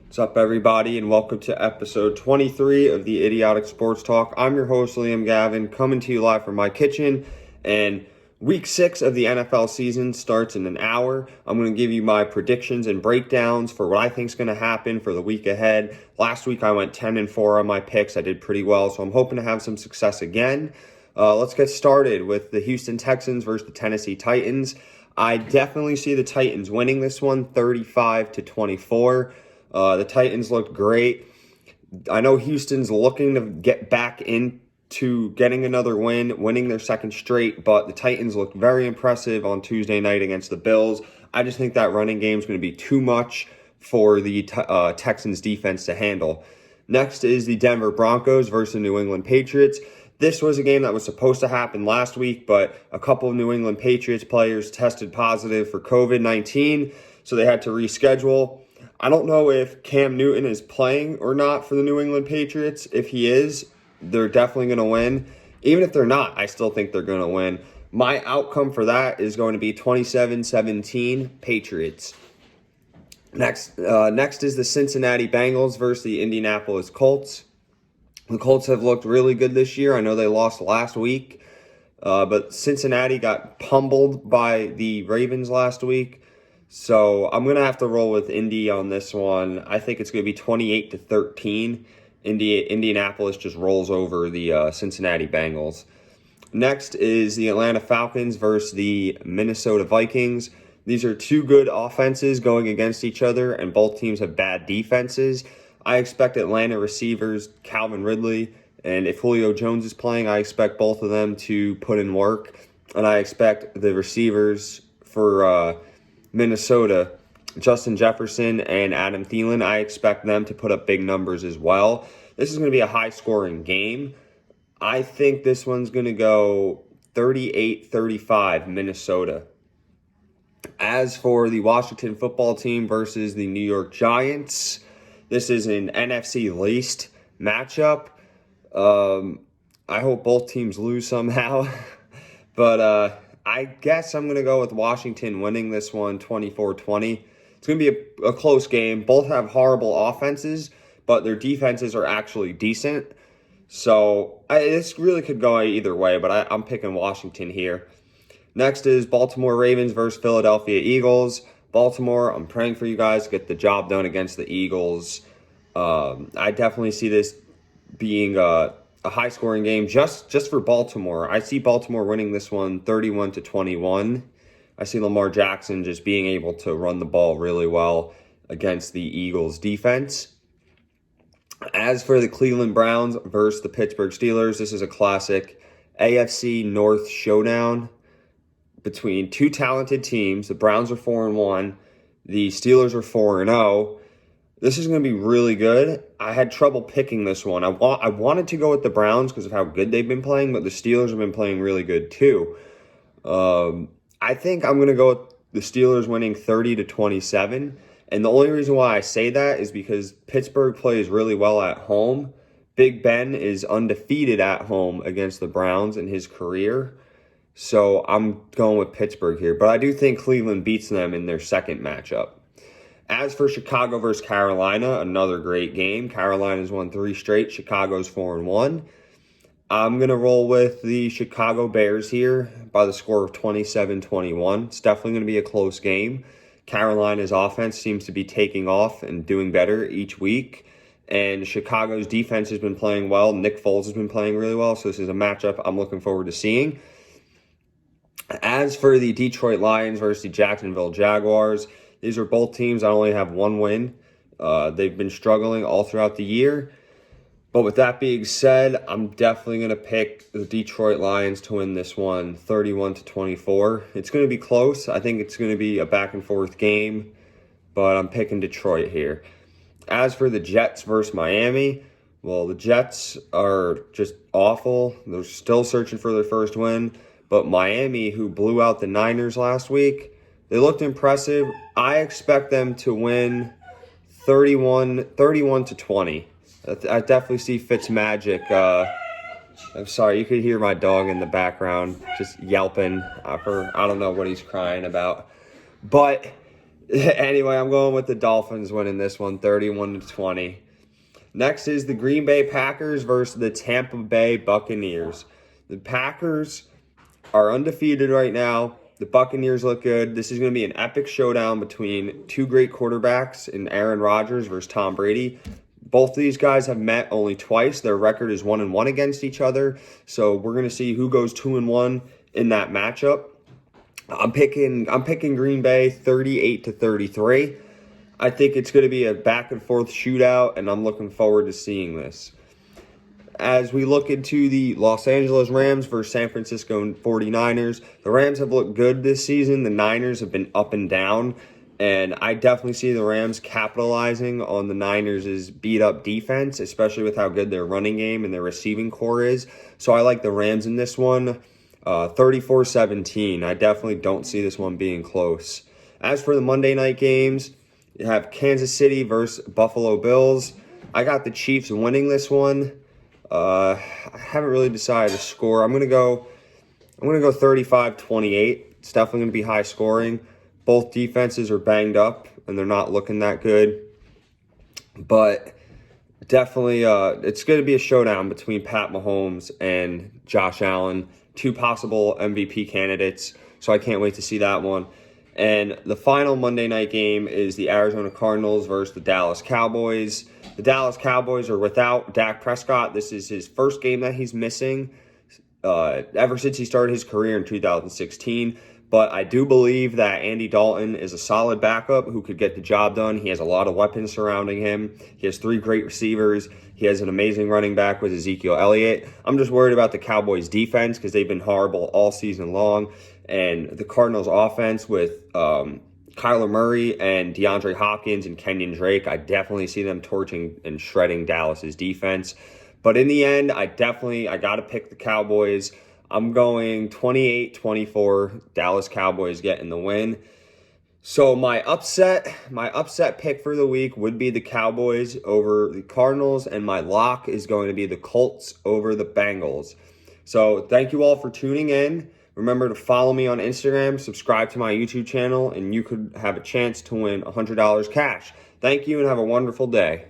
What's up, everybody, and welcome to episode 23 of the Idiotic Sports Talk. I'm your host, Liam Gavin, coming to you live from my kitchen, and week 6 of the NFL season starts in an hour. I'm going to give you my predictions and breakdowns for what I think is going to happen for the week ahead. Last week, I went 10-4 on my picks. I did pretty well, so I'm hoping to have some success again. Let's get started with the Houston Texans versus the Tennessee Titans. I definitely see the Titans winning this one, 35-24. The Titans looked great. I know Houston's looking to get back into getting another win, winning their second straight, but the Titans looked very impressive on Tuesday night against the Bills. I just think that running game is going to be too much for the Texans defense to handle. Next is the Denver Broncos versus the New England Patriots. This was a game that was supposed to happen last week, but a couple of New England Patriots players tested positive for COVID-19, so they had to reschedule. I don't know if Cam Newton is playing or not for the New England Patriots. If he is, they're definitely going to win. Even if they're not, I still think they're going to win. My outcome for that is going to be 27-17 Patriots. Next is the Cincinnati Bengals versus the Indianapolis Colts. The Colts have looked really good this year. I know they lost last week, but Cincinnati got pummeled by the Ravens last week. So I'm going to have to roll with Indy on this one. I think it's going to be 28-13. Indianapolis just rolls over the Cincinnati Bengals. Next is the Atlanta Falcons versus the Minnesota Vikings. These are two good offenses going against each other, and both teams have bad defenses. I expect Atlanta receivers Calvin Ridley, and if Julio Jones is playing, I expect both of them to put in work. And I expect the receivers for Minnesota, Justin Jefferson and Adam Thielen, I expect them to put up big numbers as well. This is going to be a high-scoring game. I think this one's going to go 38-35 Minnesota. As for the Washington football team versus the New York Giants, this is an NFC least matchup. I hope both teams lose somehow, but I guess I'm going to go with Washington winning this one 24-20. It's going to be a close game. Both have horrible offenses, but their defenses are actually decent. So this really could go either way, but I'm picking Washington here. Next is Baltimore Ravens versus Philadelphia Eagles. Baltimore, I'm praying for you guys to get the job done against the Eagles. I definitely see this being a high-scoring game just for Baltimore. I see Baltimore winning this one 31-21. I see Lamar Jackson just being able to run the ball really well against the Eagles' defense. As for the Cleveland Browns versus the Pittsburgh Steelers, this is a classic AFC North showdown between two talented teams. The Browns are 4-1. The Steelers are 4-0. This is going to be really good. I had trouble picking this one. I wanted to go with the Browns because of how good they've been playing, but the Steelers have been playing really good too. I think I'm going to go with the Steelers winning 30-27. And the only reason why I say that is because Pittsburgh plays really well at home. Big Ben is undefeated at home against the Browns in his career. So I'm going with Pittsburgh here. But I do think Cleveland beats them in their second matchup. As for Chicago versus Carolina, another great game. Carolina's won 3 straight. Chicago's 4-1. I'm going to roll with the Chicago Bears here by the score of 27-21. It's definitely going to be a close game. Carolina's offense seems to be taking off and doing better each week. And Chicago's defense has been playing well. Nick Foles has been playing really well. So this is a matchup I'm looking forward to seeing. As for the Detroit Lions versus the Jacksonville Jaguars, these are both teams that only have one win. They've been struggling all throughout the year. But with that being said, I'm definitely going to pick the Detroit Lions to win this one 31-24. It's going to be close. I think it's going to be a back-and-forth game, but I'm picking Detroit here. As for the Jets versus Miami, well, the Jets are just awful. They're still searching for their first win. But Miami, who blew out the Niners last week, they looked impressive. I expect them to win 31-20. I definitely see Fitzmagic. I'm sorry, you could hear my dog in the background just yelping. I don't know what he's crying about. But Anyway, I'm going with the Dolphins winning this one, 31-20. Next is the Green Bay Packers versus the Tampa Bay Buccaneers. The Packers are undefeated right now. The Buccaneers look good. This is going to be an epic showdown between two great quarterbacks in Aaron Rodgers versus Tom Brady. Both of these guys have met only twice. Their record is 1-1 against each other. So we're going to see who goes 2-1 in that matchup. I'm picking Green Bay 38-33. I think it's going to be a back and forth shootout, and I'm looking forward to seeing this. As we look into the Los Angeles Rams versus San Francisco 49ers, the Rams have looked good this season. The Niners have been up and down, and I definitely see the Rams capitalizing on the Niners' beat-up defense, especially with how good their running game and their receiving core is. So I like the Rams in this one, 34-17. I definitely don't see this one being close. As for the Monday night games, you have Kansas City versus Buffalo Bills. I got the Chiefs winning this one. I haven't really decided a score. I'm gonna go 35-28. It's definitely gonna be high scoring. Both defenses are banged up and they're not looking that good. But definitely it's gonna be a showdown between Pat Mahomes and Josh Allen, two possible MVP candidates. So I can't wait to see that one. And the final Monday night game is the Arizona Cardinals versus the Dallas Cowboys. The Dallas Cowboys are without Dak Prescott. This is his first game that he's missing ever since he started his career in 2016. But I do believe that Andy Dalton is a solid backup who could get the job done. He has a lot of weapons surrounding him. He has three great receivers. He has an amazing running back with Ezekiel Elliott. I'm just worried about the Cowboys' defense because they've been horrible all season long. And the Cardinals' offense with Kyler Murray and DeAndre Hopkins and Kenyon Drake, I definitely see them torching and shredding Dallas's defense. But in the end, I got to pick the Cowboys. I'm going 28-24, Dallas Cowboys getting the win. So my upset pick for the week would be the Cowboys over the Cardinals, and my lock is going to be the Colts over the Bengals. So thank you all for tuning in. Remember to follow me on Instagram, subscribe to my YouTube channel, and you could have a chance to win $100 cash. Thank you and have a wonderful day.